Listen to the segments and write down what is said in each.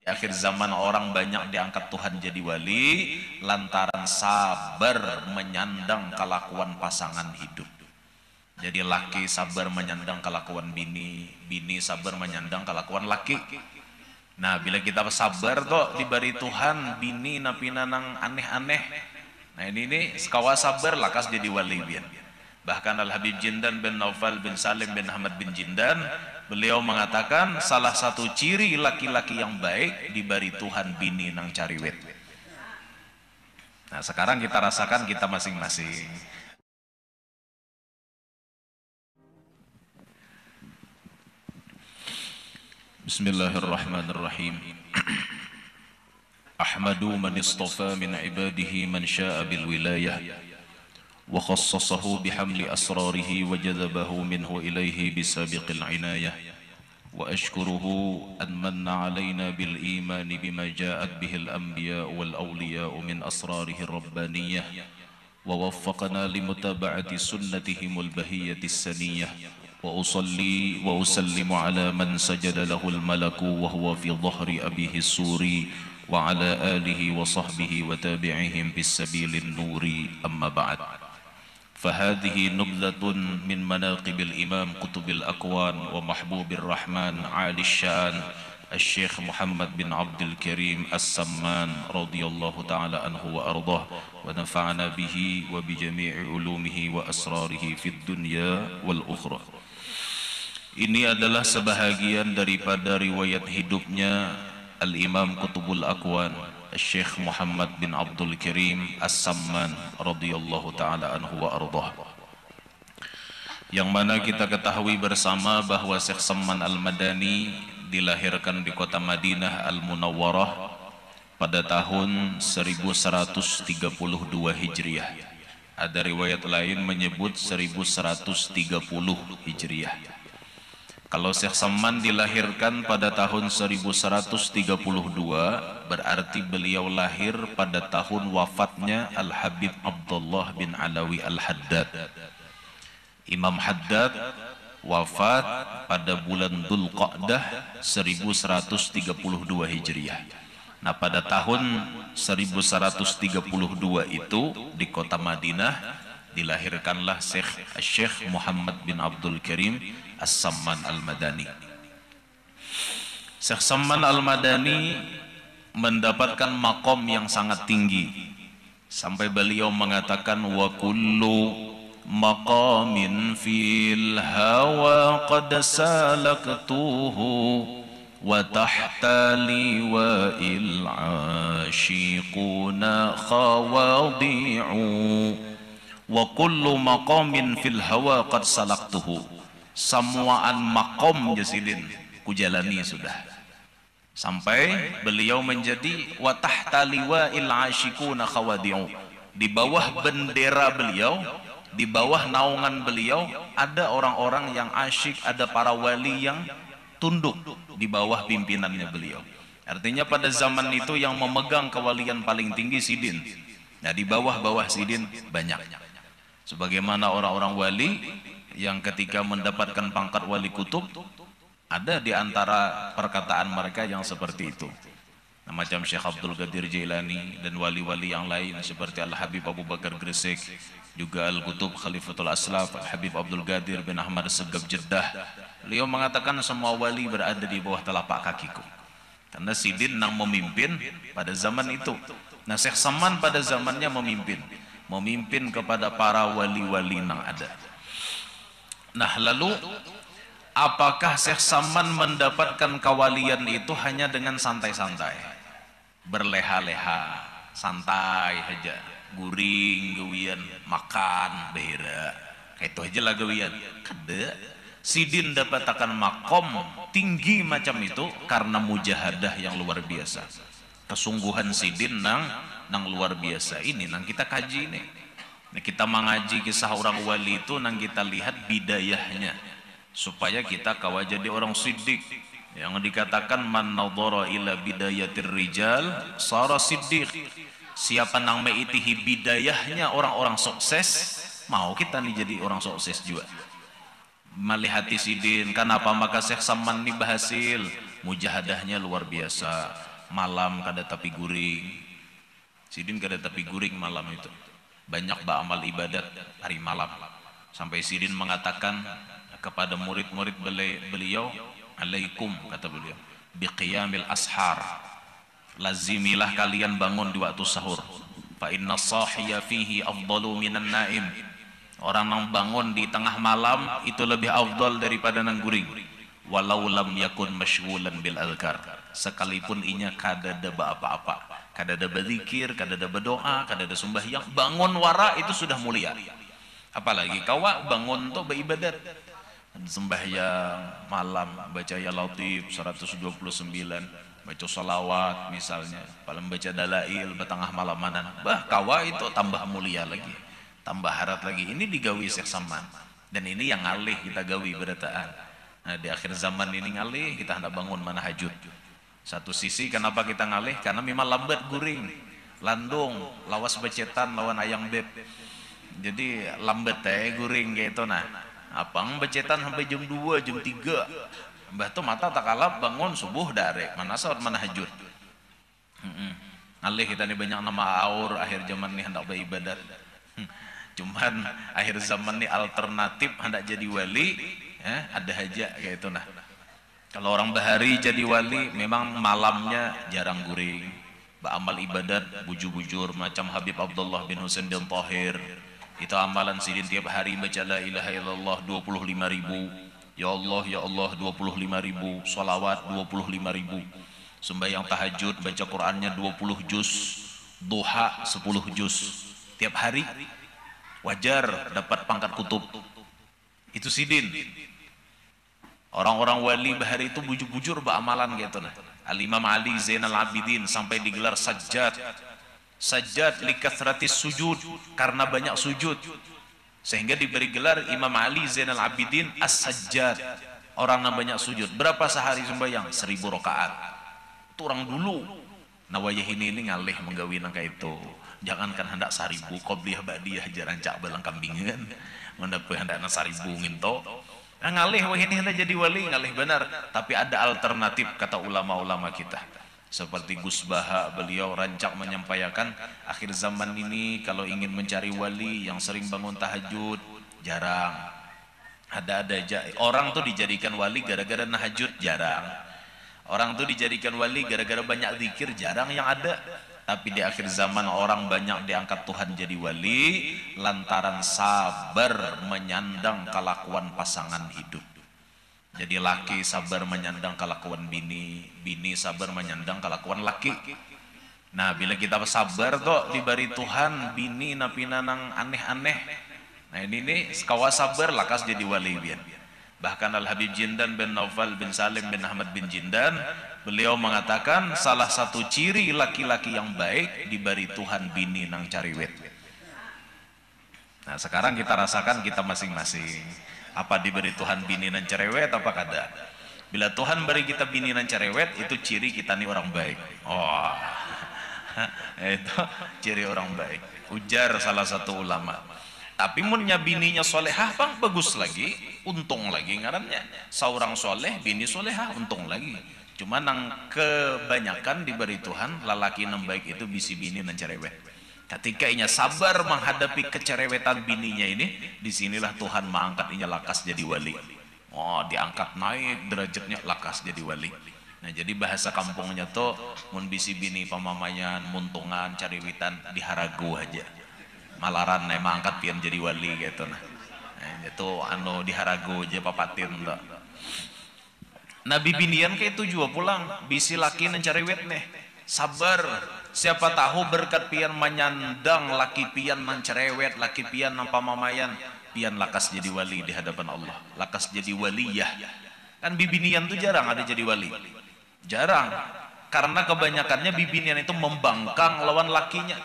Di akhir zaman orang banyak diangkat Tuhan jadi wali lantaran sabar menyandang kelakuan pasangan hidup. Jadi laki sabar menyandang kelakuan bini, bini sabar menyandang kelakuan laki. Nah, bila kita sabar toh diberi Tuhan bini napi nanang aneh-aneh. Nah, ini sekawa sabar lakas jadi wali bian. Bahkan Al-Habib Jindan bin Naufal bin Salim bin Ahmad bin Jindan, beliau mengatakan salah satu ciri laki-laki yang baik diberi Tuhan bini nang cariwet. Nah, sekarang kita rasakan kita masing-masing. Bismillahirrahmanirrahim. Ahmadu man istafa min ibadihi man syaa bil wilayah wa khassasahu bihamli asrarihi wa jadhabahu minhu ilayhi bisabiqil inayah wa ashkuruhu an manna alayna bil iman bima ja'at bihi al anbiya wal awliya min asrarihi rabbaniyah wa waffaqana limutaba'ati sunnatihim al bahiyyati saniyah wa usalli wa usallimu ala man sajada lahu al malaku wa huwa fi dhahri abihi suri wa ala alihi wa sahbihi wa tabi'ihim bis sabilin nuri amma ba'd. فهذه نبذة من مناقب الإمام قطب الأكوان ومحبوب الرحمن عالي الشان الشيخ محمد بن عبد الكريم السمان رضي الله تعالى عنه وأرضاه ونفعنا به وبجميع علومه وأسراره في الدنيا والأخرى. Ini adalah sebahagian daripada riwayat hidupnya Al-Imam Qutbul Akwan Syekh Muhammad bin Abdul Karim As-Samman radhiyallahu taala anhu wa ardah. Yang mana kita ketahui bersama bahwa Syekh Samman Al-Madani dilahirkan di kota Madinah Al-Munawwarah pada tahun 1132 Hijriah. Ada riwayat lain menyebut 1130 Hijriah. Kalau Syekh Samman dilahirkan pada tahun 1132, berarti beliau lahir pada tahun wafatnya Al-Habib Abdullah bin Alawi Al-Haddad. Imam Haddad wafat pada bulan Dzulqa'dah 1132 Hijriah. Nah, pada tahun 1132 itu di kota Madinah dilahirkanlah Syekh Muhammad bin Abdul Karim As-Samman Al-Madani. Syekh Samman Al-Madani mendapatkan makom yang sangat tinggi sampai beliau mengatakan wa kullu maqamin fil hawa qad salaktuhu wa tahta liwa'il ashiquna khawadi'u wa kullu maqamin fil hawa qad salaktuhu. Samuaan makom jasilin kujalani sudah sampai beliau menjadi wa tahta liwa'il ashiquna khawadi'u. Di bawah bendera beliau, di bawah naungan beliau ada orang-orang yang asyik, ada para wali yang tunduk di bawah pimpinannya beliau. Artinya pada zaman itu yang memegang kewalian paling tinggi sidin. Nah, di bawah-bawah sidin banyak. Sebagaimana orang-orang wali yang ketika mendapatkan pangkat wali kutub, ada di antara perkataan mereka yang seperti itu. Nah, macam Syekh Abdul Qadir Jailani dan wali-wali yang lain seperti Al-Habib Abu Bakar Gresik, juga Al-Qutub Khalifatul Aslaf Al-Habib Abdul Qadir bin Ahmad Segaf Jeddah. Beliau mengatakan semua wali berada di bawah telapak kakiku, karena sidin nang memimpin pada zaman itu. Nah, Syekh Samman pada zamannya memimpin kepada para wali-wali nang ada. Nah, lalu apakah Syekh Samman mendapatkan kawalian itu hanya dengan santai-santai, berleha-leha, santai aja, guring, gawian, makan, behera, kayak itu aja lah gawian? Kada. Sidin dapatkan makom tinggi macam itu karena mujahadah yang luar biasa. Kesungguhan sidin nang luar biasa ini nang kita kaji nih. Nah, kita mengaji kisah orang wali itu nang kita lihat bidayahnya supaya kita kawa jadi orang siddiq. Yang dikatakan man nadhara ila bidayatir rijal sara siddiq. Siapa nang meitihi bidayahnya orang-orang sukses, mau kita nih jadi orang sukses juga. Malihati sidin, kenapa? Maka Syekh Samman ini berhasil, mujahadahnya luar biasa, malam kada tapi guring. Sidin kada tapi guring malam itu. Banyak beramal ibadat hari malam. Sampai Sidin mengatakan kepada murid-murid beliau, alaikum, kata beliau, biqiyamil ashar. Lazimilah kalian bangun di waktu sahur. Fa inna sahiya fihi afdalu minan naim. Orang yang bangun di tengah malam itu lebih afdal daripada nang guring. Walau lam yakun masyghulan bil azkar. Sekalipun inya kada ada apa-apa, kada ada berzikir, kada ada berdoa, kada ada sembahyang, bangun wara itu sudah mulia. Apalagi kawa bangun tuh beribadat, sembahyang malam, baca ya Latif 129, baca salawat misalnya, paling baca dalail betengah malamanan, bah kawa itu tambah mulia lagi, tambah harat lagi. Ini digawi Syekh Saman, dan ini yang ngalih kita gawi berataan. Nah di akhir zaman ini ngalih kita hendak bangun manahajud. Satu sisi kenapa kita ngalih, karena memang lambat guring, landung, lawas becetan lawan ayang beb, jadi lambat guring gitu. Nah apang becetan sampai jam 2, jam 3, mbah tuh mata tak kalap bangun subuh darek, mana saat manahajud. Ngalih kita nih banyak nama aur, akhir zaman nih hendak beribadat. Cuman akhir zaman nih alternatif hendak jadi wali, ya, ada aja kayak itu. Nah kalau orang bahari jadi wali memang malamnya jarang guring, beramal ibadat bujur-bujur macam Habib Abdullah bin Husain bin Tahir. Itu amalan Sidin tiap hari baca la ilaha illallah 25.000, ya Allah 25.000, salawat 25.000, sembahyang tahajud baca Qur'annya 20 juz, duha 10 juz tiap hari, wajar dapat pangkat kutub. Itu Sidin. Orang-orang wali bahari itu bujur-bujur beramalan gitu. Nah Al-Imam Ali Zainal Abidin sampai digelar sajjad. Sajjad likathratis sujud, karena banyak sujud, sehingga diberi gelar Imam Ali Zainal Abidin as-sajjad, orang yang banyak sujud. Berapa sehari sembahyang? 1000 rakaat. Itu orang dulu. Nawayah ini ngalih menggawi nangka itu. Jangankan hendak 1000, qobliyah ba'diyah jarang cak belang kambingan, mendapat hendak 1000 nginto. Ngalih wah ini hendak jadi wali, ngalih benar. Tapi ada alternatif kata ulama-ulama kita. Seperti Gus Baha, beliau rancak menyampaikan akhir zaman ini kalau ingin mencari wali yang sering bangun tahajud jarang. Ada aja orang tuh dijadikan wali gara-gara tahajud jarang. Orang tuh dijadikan wali gara-gara banyak zikir jarang yang ada. Tapi di akhir zaman orang banyak diangkat Tuhan jadi wali lantaran sabar menyandang kelakuan pasangan hidup. Jadi laki sabar menyandang kelakuan bini, bini sabar menyandang kelakuan laki. Nah bila kita sabar tuh diberi Tuhan bini napina nang aneh-aneh. Nah ini nih kawa sabar lakas jadi wali bian. Bahkan Al-Habib Jindan bin Naufal bin Salim bin Ahmad bin Jindan, beliau mengatakan salah satu ciri laki-laki yang baik diberi Tuhan bini nang cariwet. Nah sekarang kita rasakan kita masing-masing. Apa diberi Tuhan bini nan cerewet apa kada? Bila Tuhan beri kita bini nan cerewet, itu ciri kita nih orang baik. Oh, itu ciri orang baik. Ujar salah satu ulama. Tapi munnya bininya solehah, bang bagus lagi, untung lagi ngarannya. Seorang soleh, bini solehah, untung lagi. Cuma nang kebanyakan diberi Tuhan, lelaki yang baik itu bisi bini nan cerewet. Ketika inya sabar menghadapi kecerewetan bininya ini, disinilah Tuhan mengangkat inya lakas jadi wali. Oh, diangkat naik derajatnya lakas jadi wali. Nah, jadi bahasa kampungnya tuh mun bisi bini pamamayan, muntungan, cariwitan diharagu aja. Malaran emang angkat pian jadi wali gitu nah. Itu anu diharagu aja papatin tuh. Nabi binian kayak itu juga pulang, bisi laki nan cariwet nih. Sabar. Siapa tahu berkat pian menyandang laki pian mencerewet, laki pian nampa mamayan, pian lakas jadi wali di hadapan Allah, lakas jadi waliyah. Kan bibinian tuh jarang ada jadi wali, jarang, karena kebanyakannya bibinian itu membangkang lawan lakinya,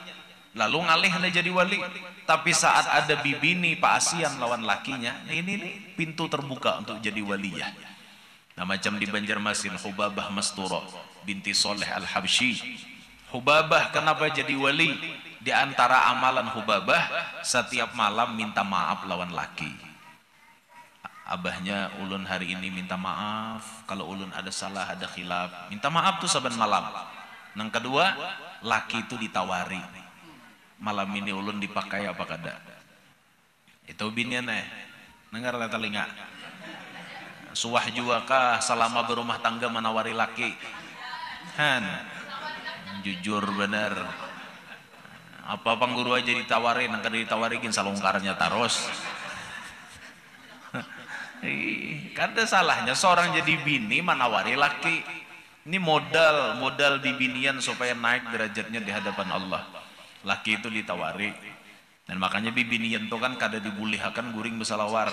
lalu ngalih anda jadi wali. Tapi saat ada bibini paasian lawan lakinya, ini nih pintu terbuka untuk jadi waliyah. Nah macam di Banjarmasin Hubabah Mastura binti Soleh Al-Habsyi. Hubabah kenapa jadi wali? Di antara amalan Hubabah setiap malam minta maaf lawan laki. Abahnya ulun hari ini minta maaf, kalau ulun ada salah ada khilaf, minta maaf tuh saban malam. Yang kedua, laki itu ditawari. Malam ini ulun dipakai apa kada? Itu binian dengar telinga. Suah juga kah selama berumah tangga menawari laki? Han, jujur bener. Apa pangguru aja ditawarin, nang kada ditawarikin salongkarnya taros. Kada salahnya seorang jadi bini menawari laki. Ini modal bibinian supaya naik derajatnya di hadapan Allah. Laki itu ditawari. Dan makanya bibinian itu kan kada dibulihakan guring besalawar.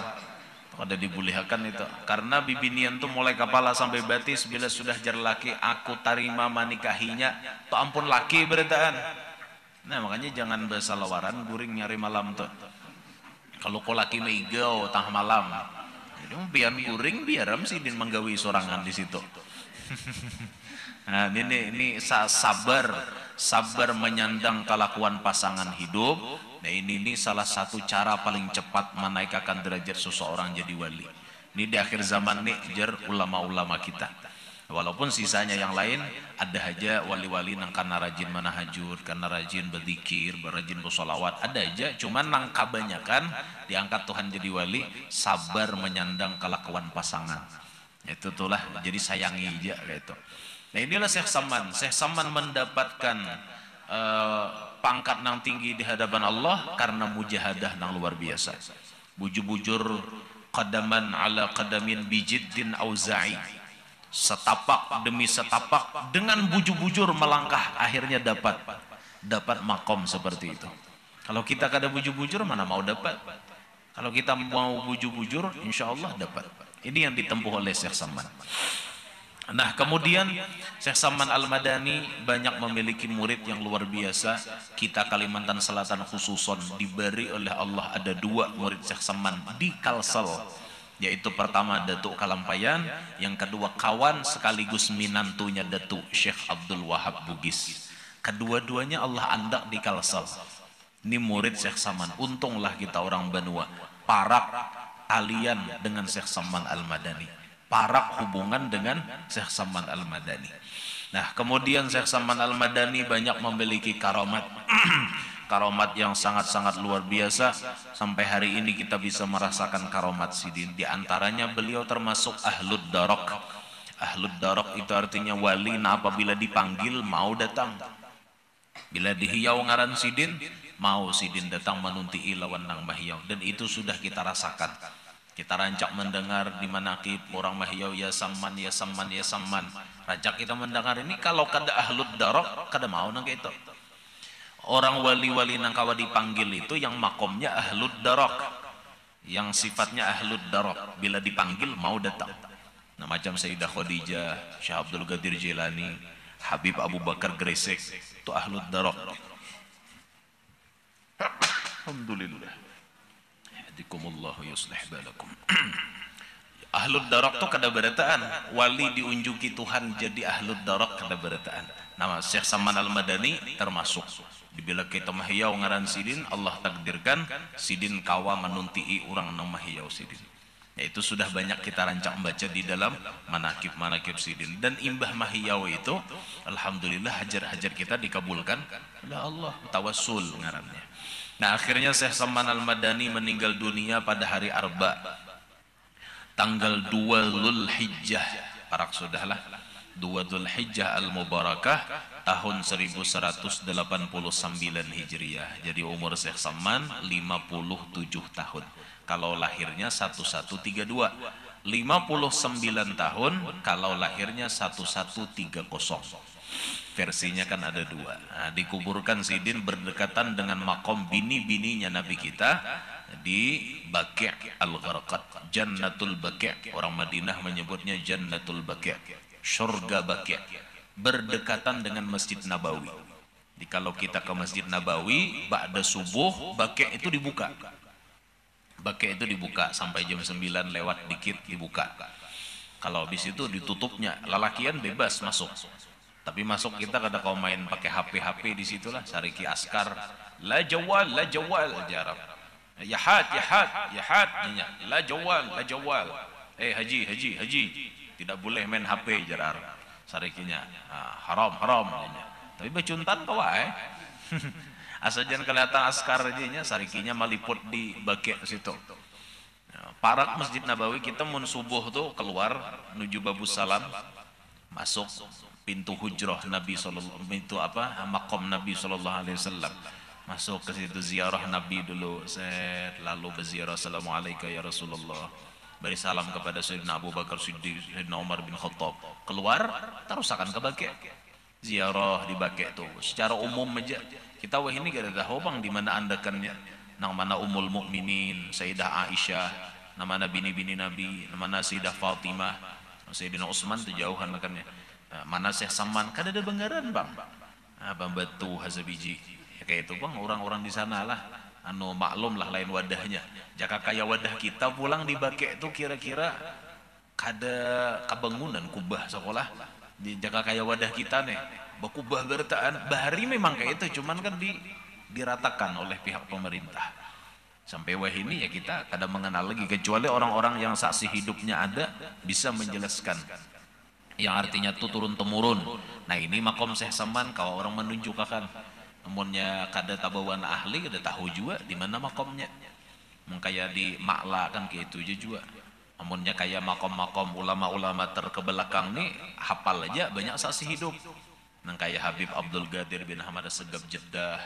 Kada dibulihakan itu. Karena bibinian itu mulai kepala sampai batis bila sudah jar laki aku tarima manikahinya. Tuh ampun laki beritaan. Nah makanya jangan besalawaran guring nyari malam tuh. Kalau kau laki meigau tengah malam. Jadi biar guring biaram sih din menggawi sorangan di situ. Nah ini sabar menyandang kelakuan pasangan hidup. Nah ini salah satu cara paling cepat menaikkan derajat seseorang jadi wali. Ini di akhir zaman nih jar ulama-ulama kita. Walaupun sisanya yang lain ada aja wali-wali nang karena rajin manahajud, karena rajin berzikir, rajin bersolawat, ada aja. Cuman nang kebanyakan diangkat Tuhan jadi wali, sabar menyandang kelakuan pasangan. Itu itulah jadi sayangi aja kayak itu. Nah inilah Syekh Saman. Syekh Saman mendapatkan pangkat nang tinggi di hadapan Allah karena mujahadah nang luar biasa. Bujur-bujur qadaman ala qadamin bijiddin auza'i. Setapak demi setapak dengan bujur-bujur melangkah akhirnya dapat makom seperti itu. Kalau kita kada bujur-bujur mana mau dapat. Kalau kita mau bujur-bujur insya Allah dapat. Ini yang ditempuh oleh Syekh Saman. Nah kemudian Syekh Saman Al-Madani banyak memiliki murid yang luar biasa. Kita Kalimantan Selatan khususon diberi oleh Allah ada 2 murid Syekh Saman di Kalsel. Yaitu pertama Datuk Kalampayan, yang kedua kawan sekaligus minantunya Datuk Syekh Abdul Wahab Bugis. Kedua-duanya Allah andak di Kalsel. Ini murid Syekh Saman. Untunglah kita orang Banua parak alian dengan Syekh Saman Al-Madani, parak hubungan dengan Syekh Saman Al-Madani. Nah kemudian Syekh Saman Al-Madani banyak memiliki karamat karamat yang sangat-sangat luar biasa. Sampai hari ini kita bisa merasakan karamat sidin. Di antaranya beliau termasuk Ahlud Darok. Ahlud Darok itu artinya wali nah apabila dipanggil mau datang. Bila dihiau ngaran sidin, mau sidin datang menunti lawan nang mahiau. Dan itu sudah kita rasakan. Kita rancak mendengar di manakib orang mahiau ya saman ya saman ya saman. Rancak kita mendengar ini kalau kada Ahlud Darok kada mau nang itu. Orang wali-wali nang kawa dipanggil itu yang makomnya Ahlud Darok, yang sifatnya Ahlud Darok, bila dipanggil mau datang. Nah macam Sayyidah Khadijah, Syekh Abdul Qadir Jilani, Habib Abu Bakar Gresik, itu Ahlud Darok. Alhamdulillah. Hadikumullah yuslih balakum. Ahlud Darok itu kada berataan, wali diunjuki Tuhan jadi Ahlud Darok kada berataan. Nama Syekh Saman Al-Madani termasuk. Bila kita mahiau ngaran sidin, Allah takdirkan sidin kawa menuntii orang nang mahiau sidin. Yaitu sudah banyak kita rancak membaca di dalam manakib sidin. Dan imbah mahiau itu alhamdulillah hajar-hajar kita dikabulkan oleh Allah, tawassul ngarannya. Nah akhirnya Syekh Saman Al-Madani meninggal dunia pada hari Arba tanggal 2 Dzulhijjah. Parak sudahlah 2 Dzulhijjah Al-Mubarakah tahun 1189 Hijriah. Jadi umur Syekh Saman 57 tahun. Kalau lahirnya 1132. 59 tahun kalau lahirnya 1130. Versinya kan ada 2. Nah, dikuburkan sidin berdekatan dengan makom bini-bininya Nabi kita di Baqi' Al-Gharqad, Jannatul Baqi'. Orang Madinah menyebutnya Jannatul Baqi', surga Baqi'. Berdekatan dengan Masjid Nabawi. Jadi kalau kita ke Masjid Nabawi ba'da subuh Baqi' itu dibuka. Baqi' itu dibuka sampai jam 9 lewat dikit dibuka. Kalau habis itu ditutupnya, lalakian bebas masuk. Tapi masuk kita kada kau main pakai HP di situlah, sariki askar, la jawal jarab. Ya had, la jawal. Haji, tidak boleh main HP jarar. Sarikinya haram. tapi becuntan kau wae. Asa jangan kelihatan askar aja nya sarikinya maliput di bakek situ. Parak Masjid Nabawi kita mun subuh tuh keluar menuju Babus Salam, masuk pintu hujrah Nabi sallallahu pintu apa makom Nabi sallallahu alaihi wasallam, masuk ke situ ziarah Nabi dulu, set lalu berziarah assalamualaikum ya Rasulullah, beri salam kepada Sayyidina Abu Bakar Siddiq, Sayyidina Umar bin Khattab, keluar terusakan ke bakek, ziarah di bakek tuh secara umum aja. Kita wah ini gak ada tahu bang di mana andakannya, nang mana Ummul Mukminin Sayyidah Aisyah, nama bini-bini Nabi, mana Sayyidah Fatimah, Sayyidina Utsman tuh jauhan makannya. Mana Syekh Saman, kan ada Banggaran bang, abang batu hazabiji, ya kayak itu bang orang-orang di sana lah, anu maklum lah lain wadahnya. Jaka kaya wadah kita pulang di bakek tuh kira-kira kada kebangunan kubah sekolah di jaka kaya wadah kita nih. Bakubah bertaan bahari memang kayak itu, cuman kan diratakan oleh pihak pemerintah. Sampai wah ini ya kita kadang mengenal lagi, kecuali orang-orang yang saksi hidupnya ada bisa menjelaskan, yang artinya itu turun temurun. Nah ini makom Syekh Saman kalau orang menunjukkan, namunnya kada tabawan ahli kada tahu juga di mana makomnya. Mengkaya di Makla kan kayak itu aja juga. Namunnya kayak makom-makom ulama-ulama terkebelakang nih hafal aja banyak saksi hidup. Nang kayak Habib Abdul Qadir bin Ahmad Assegaf Jeddah,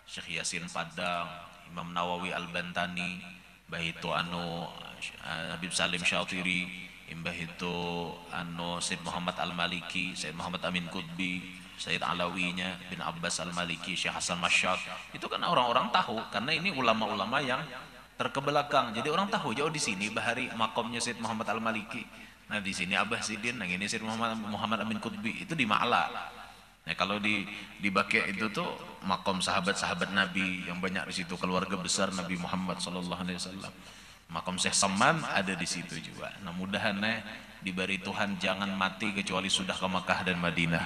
Syekh Yasin Padang, Imam Nawawi Al-Bantani, mbah itu anu Habib Salim Syatiri, mbah itu anu Said Muhammad Al-Maliki, Said Muhammad Amin Qutbi, Said Alawinya bin Abbas Al-Maliki, Syekh Hasan Masyad. Itu kan orang-orang tahu karena ini ulama-ulama yang terkebelakang. Jadi orang tahu jauh di sini bahari makomnya Said Muhammad Al-Maliki. Nah di sini Abah Sidin, nah ini Said Muhammad Amin Qutbi, itu di Ma'la. Nah kalau di Bakek itu tuh makom sahabat-sahabat Nabi yang banyak di situ, keluarga besar Nabi Muhammad sallallahu alaihi wasallam. Makom Syekh Saman ada di situ juga. Nah mudahan diberi Tuhan jangan mati kecuali sudah ke Makkah dan Madinah.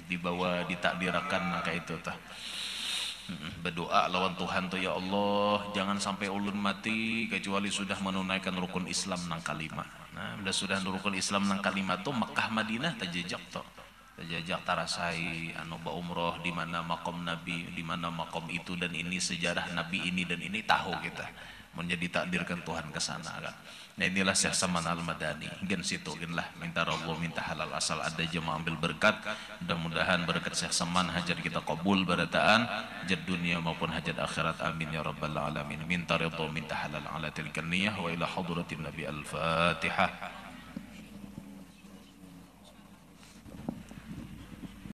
Dibawa ditakdirakan kayak itu tah. Berdoa lawan Tuhan tuh, ya Allah jangan sampai ulun mati kecuali sudah menunaikan rukun Islam nang kalima. Nah sudah rukun Islam nang kalima tuh Makkah Madinah tajejak tuh. Jajak tarasai anu ba umroh di mana makom Nabi, di mana makom itu dan ini, sejarah Nabi ini dan ini tahu kita menjadi takdirkan Tuhan ke sana kan. Nah inilah Syekh Saman Al-Madani gen situ gen lah minta Allah minta halal asal ada jemaah ambil berkat. Mudah-mudahan berkat Syekh Saman hajat kita kabul barataan hajat dunia maupun hajat akhirat, amin ya rabbal alamin. Minta ridha minta halal ala tilkan niyah wa ila hadratin Nabi. Al-Fatihah.